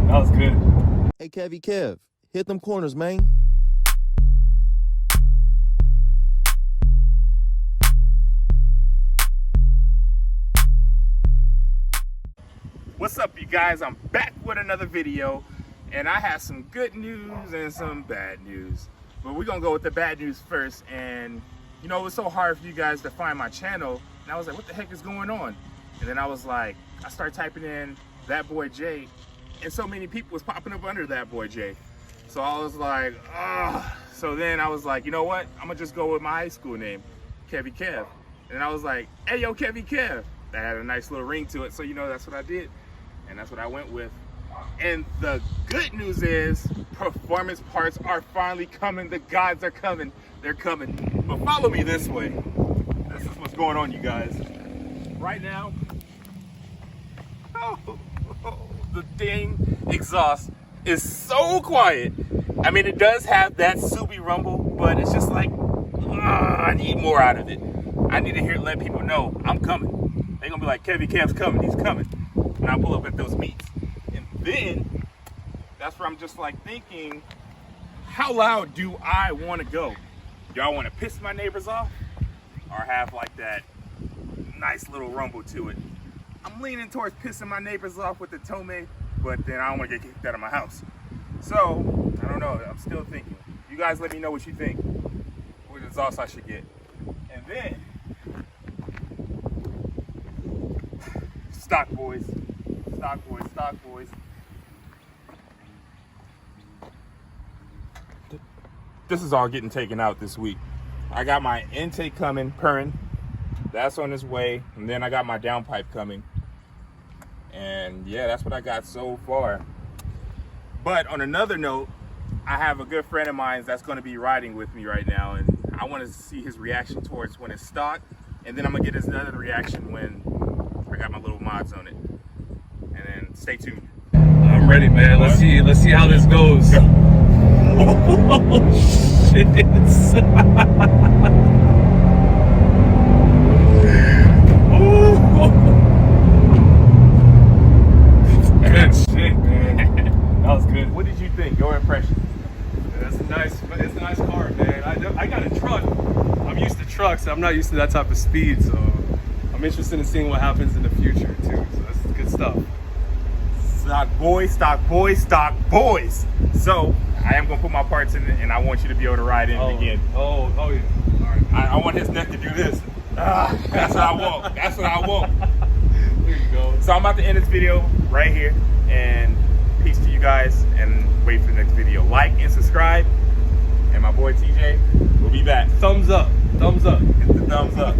That was good. AyoKevyKev, hit them corners, man. What's up, you guys? I'm back with another video, and I have some good news and some bad news. But we're gonna go with the bad news first. And you know, it was so hard for you guys to find my channel, and I was like, what the heck is going on? And then I was like, I started typing in That Boy J, and so many people was popping up under That Boy J. So I was like, ah. So then I was like, you know what? I'm gonna just go with my high school name, KevyKev. And I was like, AyoKevyKev. That had a nice little ring to it, so you know that's what I did. And that's what I went with. And the good news is performance parts are finally coming. The gods are coming. They're coming. But follow me this way. This is what's going on, you guys. Right now, the dang exhaust is so quiet. I mean, it does have that Subaru rumble, but it's just like, I need more out of it. I need to let people know I'm coming. They're gonna be like, KevyKev's coming, he's coming. And I pull up at those meets. And then, that's where I'm just like thinking, how loud do I want to go? Do I want to piss my neighbors off? Or have like that nice little rumble to it? I'm leaning towards pissing my neighbors off with the Tome, but then I don't want to get kicked out of my house. So, I don't know, I'm still thinking. You guys let me know what you think. What exhaust I should get. And then, stock boys. Stock boys, stock boys. This is all getting taken out this week. I got my intake coming, purring. That's on its way. And then I got my downpipe coming. And yeah, that's what I got so far. But on another note, I have a good friend of mine that's going to be riding with me right now. And I want to see his reaction towards when it's stock. And then I'm going to get his another reaction when I got my little mods on it. And then stay tuned. I'm ready, man. Let's see how this goes. Oh shit. Good shit, man. That was good. What did you think? Your impression? It's a nice car, man. I got a truck. I'm used to trucks. I'm not used to that type of speed, so I'm interested in seeing what happens in the future too. So that's good stuff. Stock boys, stock boys, stock boys. So I am gonna put my parts in it, and I want you to be able to ride in it again. Oh yeah. All right. I want his neck to do this. That's what I want. That's what I want. There you go. So I'm about to end this video right here, and peace to you guys, and wait for the next video. Like and subscribe, and my boy TJ will be back. Thumbs up. Thumbs up. Hit the thumbs up.